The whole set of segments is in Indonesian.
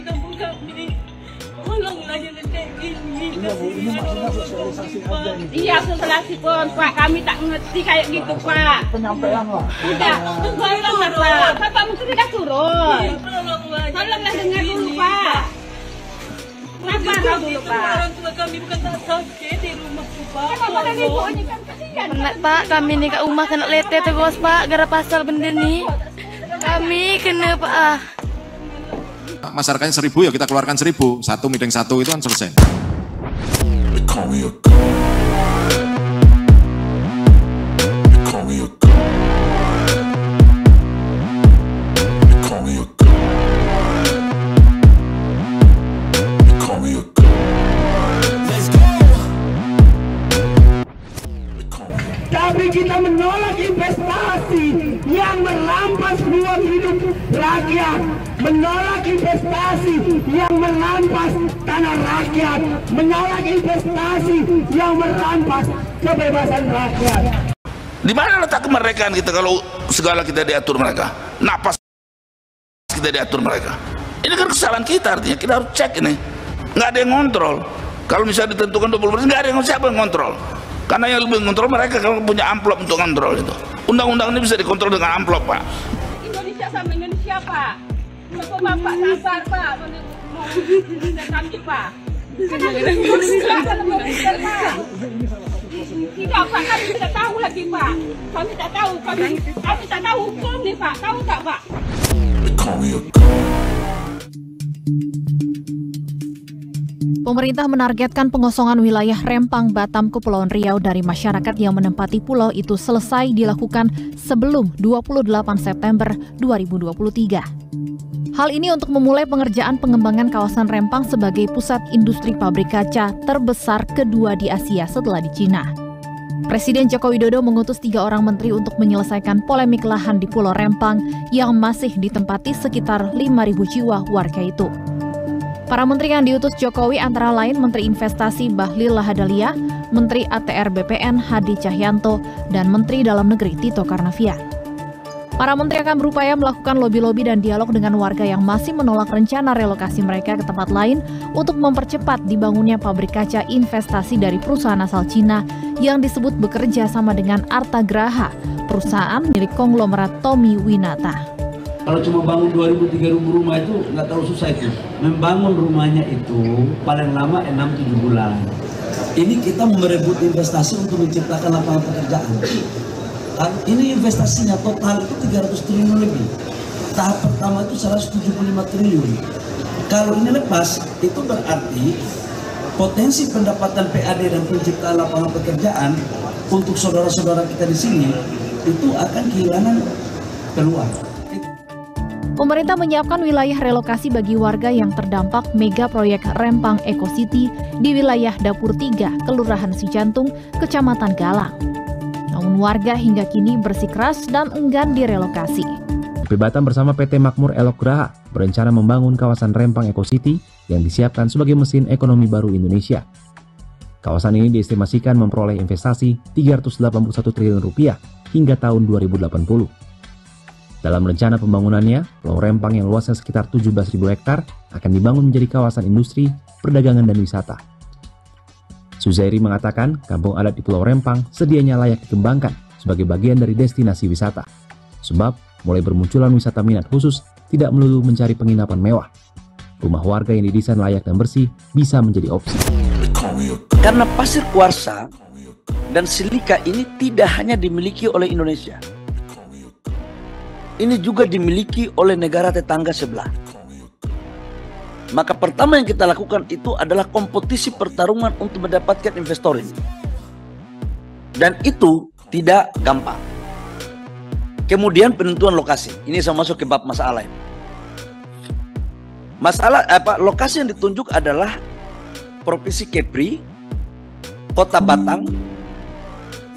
Kampung kami, tolonglah jangan kayak gini. Ini maksudnya sosialisasi aja nih. Iya, sosialisasi pun, Pak. Kami tak ngerti kayak gitu, Pak. Penyampaian lah. Udah, tolonglah, Pak. Bapak mungkin sudah turun. Iya, tolonglah. Tolonglah dengar dulu, Pak. Sabar dulu, Pak. Orang tua kami bukan tak sakit di rumah, Pak. Bapak dan ibunya kan kasihan. Penat Pak, kami nih ke rumah kena lete terus Pak, gara pasal benda nih. Kami kena Pak. Masyarakatnya 1.000 ya kita keluarkan 1.000, satu meeting satu itu kan selesai. Tapi kita menolak investasi yang merampas ruang hidup rakyat, menolak investasi yang merampas tanah rakyat, menolak investasi yang merampas kebebasan rakyat. Di mana letak kemerdekaan kita kalau segala kita diatur mereka? Napas kita diatur mereka. Ini kan kesalahan kita, artinya kita harus cek ini. Nggak ada yang ngontrol. Kalau misalnya ditentukan 20%, nggak ada yang siapa yang ngontrol. Karena yang lebih ngontrol mereka kalau punya amplop untuk ngontrol itu. Undang-undang ini bisa dikontrol dengan amplop, Pak. Indonesia sama Indonesia, Pak. Bapak sabar, Pak. Mau kami, Pak. Tidak, Pak. Kami tidak tahu lagi, Pak. Kami tak tahu. Kami tak tahu hukum nih, Pak. Tahu tak, Pak? Pemerintah menargetkan pengosongan wilayah Rempang, Batam, Kepulauan Riau dari masyarakat yang menempati pulau itu selesai dilakukan sebelum 28 September 2023. Hal ini untuk memulai pengerjaan pengembangan kawasan Rempang sebagai pusat industri pabrik kaca terbesar kedua di Asia setelah di Cina. Presiden Joko Widodo mengutus 3 orang menteri untuk menyelesaikan polemik lahan di Pulau Rempang yang masih ditempati sekitar 5.000 jiwa warga itu. Para menteri yang diutus Jokowi antara lain Menteri Investasi Bahlil Lahadalia, Menteri ATR BPN Hadi Cahyanto, dan Menteri Dalam Negeri Tito Karnavian. Para menteri akan berupaya melakukan lobi-lobi dan dialog dengan warga yang masih menolak rencana relokasi mereka ke tempat lain untuk mempercepat dibangunnya pabrik kaca investasi dari perusahaan asal Cina yang disebut bekerja sama dengan Arta Graha, perusahaan milik konglomerat Tommy Winata. Kalau cuma bangun 2.000-3.000 rumah itu nggak terlalu susah itu. Membangun rumahnya itu paling lama 6-7 bulan. Ini kita merebut investasi untuk menciptakan lapangan pekerjaan. Ini investasinya total itu 300 triliun lebih. Tahap pertama itu 175 triliun. Kalau ini lepas, itu berarti potensi pendapatan PAD dan penciptaan lapangan pekerjaan untuk saudara-saudara kita di sini itu akan kehilangan peluang. Pemerintah menyiapkan wilayah relokasi bagi warga yang terdampak mega proyek Rempang Eco City di wilayah Dapur 3, Kelurahan Cijantung, Kecamatan Galang. Namun warga hingga kini bersikeras dan enggan direlokasi. BP Batam bersama PT Makmur Elok Graha berencana membangun kawasan Rempang Eco City yang disiapkan sebagai mesin ekonomi baru Indonesia. Kawasan ini diestimasikan memperoleh investasi 381 triliun rupiah hingga tahun 2080. Dalam rencana pembangunannya, Pulau Rempang yang luasnya sekitar 17.000 hektar akan dibangun menjadi kawasan industri, perdagangan, dan wisata. Suzairi mengatakan kampung adat di Pulau Rempang sedianya layak dikembangkan sebagai bagian dari destinasi wisata. Sebab mulai bermunculan wisata minat khusus tidak melulu mencari penginapan mewah. Rumah warga yang didesain layak dan bersih bisa menjadi opsi. Karena pasir kuarsa dan silika ini tidak hanya dimiliki oleh Indonesia. Ini juga dimiliki oleh negara tetangga sebelah. Maka pertama yang kita lakukan itu adalah kompetisi pertarungan untuk mendapatkan investor ini. Dan itu tidak gampang. Kemudian penentuan lokasi. Ini saya masuk ke bab masalah ini. Lokasi yang ditunjuk adalah Provinsi Kepri, Kota Batang,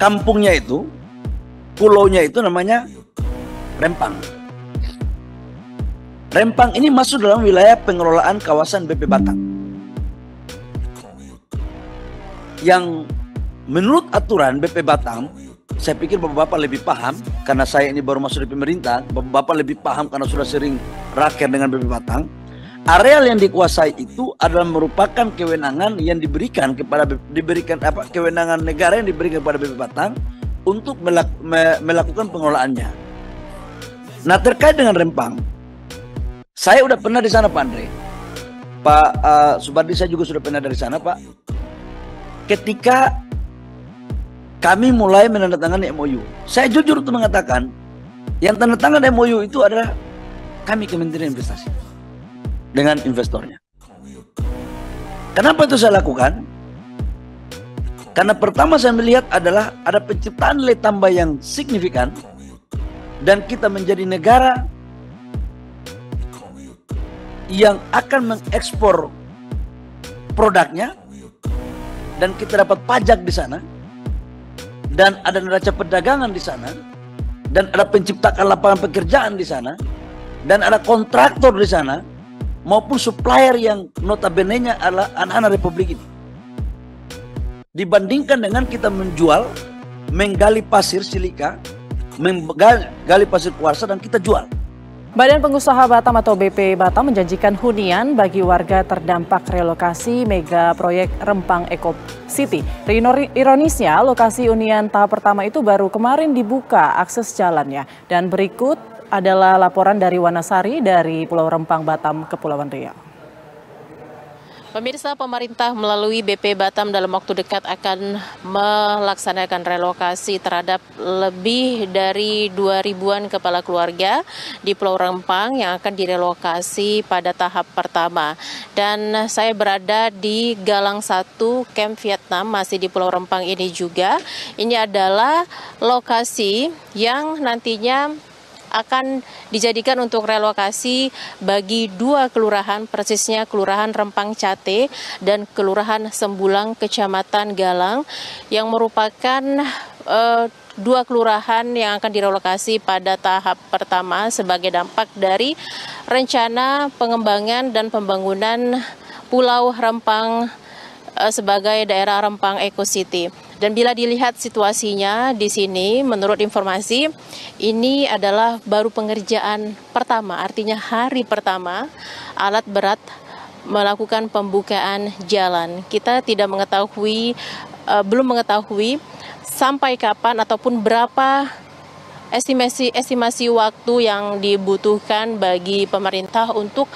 kampungnya itu, pulaunya itu namanya Rempang. Rempang ini masuk dalam wilayah pengelolaan kawasan BP Batam. Yang menurut aturan BP Batam, saya pikir Bapak-Bapak lebih paham, karena saya ini baru masuk di pemerintah, Bapak-Bapak lebih paham karena sudah sering raker dengan BP Batam. areal yang dikuasai itu adalah merupakan kewenangan yang diberikan kewenangan negara yang diberikan kepada BP Batam untuk melakukan pengelolaannya. Nah, terkait dengan Rempang, saya udah pernah di sana, Pak Andre. Pak Subardi, saya juga sudah pernah dari sana, Pak. Ketika kami mulai menandatangani MOU, saya jujur untuk mengatakan yang tanda tangan MOU itu adalah kami Kementerian Investasi dengan investornya. Kenapa itu saya lakukan? Karena pertama saya melihat adalah ada penciptaan nilai tambah yang signifikan dan kita menjadi negara yang akan mengekspor produknya dan kita dapat pajak di sana dan ada neraca perdagangan di sana dan ada penciptaan lapangan pekerjaan di sana dan ada kontraktor di sana maupun supplier yang notabene-nya adalah anak-anak Republik ini. Dibandingkan dengan kita menjual, menggali pasir silika, menggali pasir kuarsa dan kita jual. Badan Pengusaha Batam atau BP Batam menjanjikan hunian bagi warga terdampak relokasi mega proyek Rempang Eco City. Ironisnya, lokasi hunian tahap pertama itu baru kemarin dibuka akses jalannya. Dan berikut adalah laporan dari Wanasari dari Pulau Rempang, Batam, Kepulauan Riau. Pemirsa, pemerintah melalui BP Batam dalam waktu dekat akan melaksanakan relokasi terhadap lebih dari 2.000-an kepala keluarga di Pulau Rempang yang akan direlokasi pada tahap pertama. Dan saya berada di Galang 1 Camp Vietnam, masih di Pulau Rempang ini juga. Ini adalah lokasi yang nantinya akan dijadikan untuk relokasi bagi 2 kelurahan, persisnya Kelurahan Rempang Cate dan Kelurahan Sembulang, Kecamatan Galang, yang merupakan 2 kelurahan yang akan direlokasi pada tahap pertama sebagai dampak dari rencana pengembangan dan pembangunan Pulau Rempang sebagai daerah Rempang Eco City. Dan bila dilihat situasinya di sini, menurut informasi, ini adalah baru pengerjaan pertama, artinya hari pertama alat berat melakukan pembukaan jalan. Kita tidak mengetahui, belum mengetahui sampai kapan ataupun berapa estimasi waktu yang dibutuhkan bagi pemerintah untuk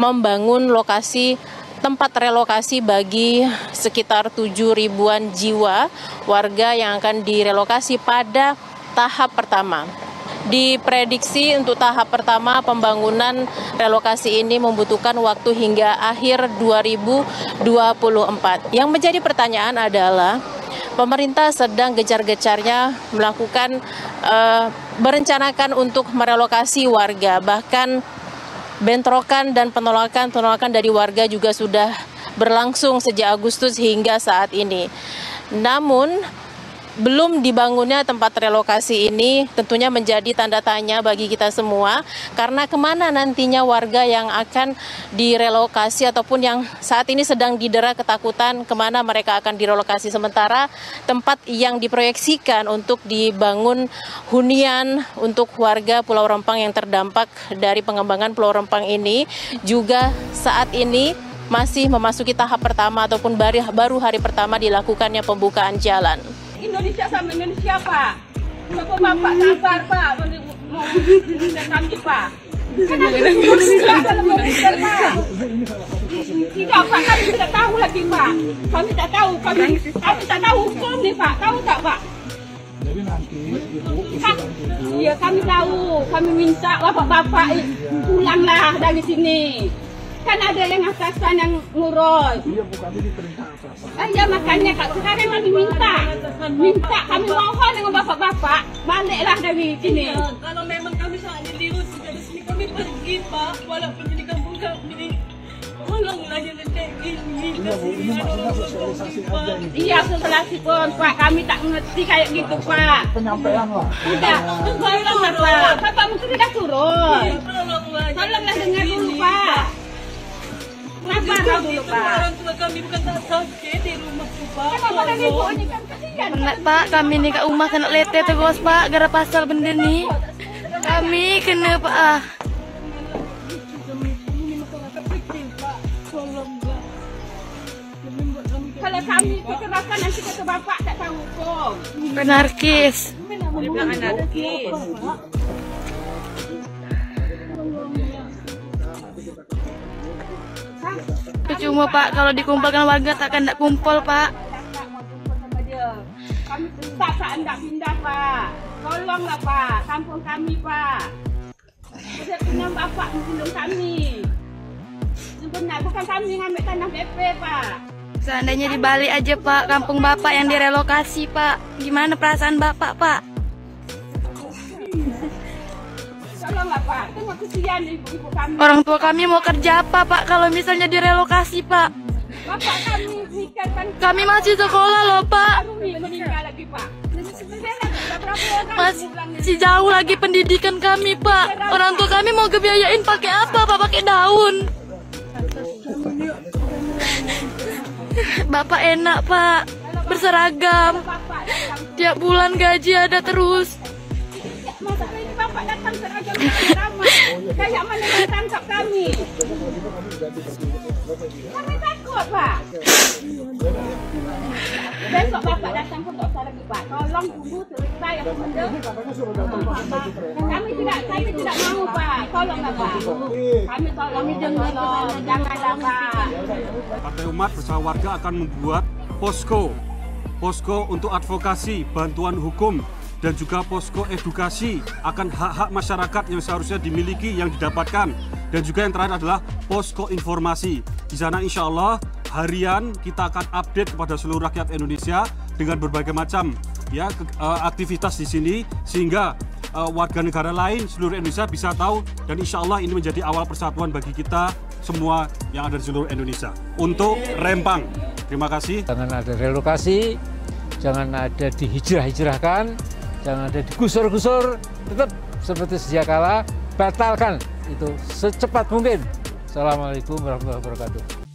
membangun lokasi tempat relokasi bagi sekitar 7.000-an jiwa warga yang akan direlokasi pada tahap pertama. Diprediksi untuk tahap pertama pembangunan relokasi ini membutuhkan waktu hingga akhir 2024. Yang menjadi pertanyaan adalah pemerintah sedang gencar-gencarnya melakukan merencanakan untuk merelokasi warga, bahkan bentrokan dan penolakan dari warga juga sudah berlangsung sejak Agustus hingga saat ini. Namun, belum dibangunnya tempat relokasi ini tentunya menjadi tanda tanya bagi kita semua, karena kemana nantinya warga yang akan direlokasi ataupun yang saat ini sedang didera ketakutan kemana mereka akan direlokasi, sementara tempat yang diproyeksikan untuk dibangun hunian untuk warga Pulau Rempang yang terdampak dari pengembangan Pulau Rempang ini juga saat ini masih memasuki tahap pertama ataupun baru hari pertama dilakukannya pembukaan jalan. Indonesia sama Indonesia, Pak. Bapak sabar, Pak. Mau kami, Pak. Kenapa Indonesia kalau Indonesia, Pak? Tidak, Pak. Kami tidak tahu lagi, Pak. Kami tak tahu. Kami tak tahu hukum nih, Pak. Tahu tak, Pak? Jadi nanti Ibu, iya, kami tahu. Kami minta bapak-bapak pulanglah dari sini. Kan ada yang atasan yang ngurus. Iya, bukan ini perintah atasan. Iya, makanya Kak, sekarang kami minta kami mohon dengan bapak-bapak baliklah dari sini. Ya, kalau memang kami sangat dilirus dari sini, kami pergi, Pak. Walaupun jadi kampung kami, tolonglah jangan kayak gini. Iya, Bu, ini maksudnya sosialisasi aja ini. Iya, sosialisasi pun, Pak. Kami tak ngerti kayak gitu, Pak. Penyampaian lah. Udah, tolonglah, Pak. Bapak mungkin sudah turun. Iya, Tolonglah dengar dulu, Pak. Sabar dulu, Pak. Orang tua kami bukan tak sakit di rumah, Pak. Pak, kami nih kat rumah kena lete terus, Pak. Gara pasal benda ni. Kami kena, Pak. kalau kami kekerasan nanti kata bapak tak tahu hukum. Anarkis. Dia bilang anarkis. Percuma Pak, kalau dikumpulkan warga takkan tak kumpul Pak. Kami tak hendak pindah Pak. Tolonglah Pak, kampung kami Pak. Saya punya bapak menolong kami. Sebenarnya bukan kami yang ambil tanah BP Pak. Seandainya dibalik aja Pak, kampung Bapak yang direlokasi Pak. Gimana perasaan Bapak Pak? Tolonglah Pak, tengok kesian ibu-ibu kami. Orang tua kami mau kerja apa Pak kalau misalnya direlokasi Pak? Bapak kami nikah kan. Kami masih sekolah loh Pak. Meninggal lagi Pak. Masih jauh lagi pendidikan kami Pak. Orang tua kami mau kebiayain pakai apa Pak? Pakai daun. Bapak enak Pak, berseragam. Tiap bulan gaji ada terus. Masa ini bapak datang seragam ramai. Kayak mana yang tangkap kami? Kami takut Pak. Besok bapak datang pun tak usah lagi Pak. Tolong tunggu cerita yang benar. Kami tidak mau Pak. Tolonglah Pak. Kami tolong janganlah Pak. Partai Umat bersama warga akan membuat posko untuk advokasi, bantuan hukum, dan juga posko edukasi akan hak-hak masyarakat yang seharusnya dimiliki, yang didapatkan. Dan juga yang terakhir adalah posko informasi. Di sana insya Allah harian kita akan update kepada seluruh rakyat Indonesia dengan berbagai macam aktivitas di sini, sehingga warga negara lain seluruh Indonesia bisa tahu, dan insya Allah ini menjadi awal persatuan bagi kita semua yang ada di seluruh Indonesia. Untuk Rempang, terima kasih. Jangan ada relokasi, jangan ada dihijrah-hijrahkan, jangan ada digusur-gusur, tetap seperti sedia kala, batalkan itu secepat mungkin. Assalamualaikum warahmatullahi wabarakatuh.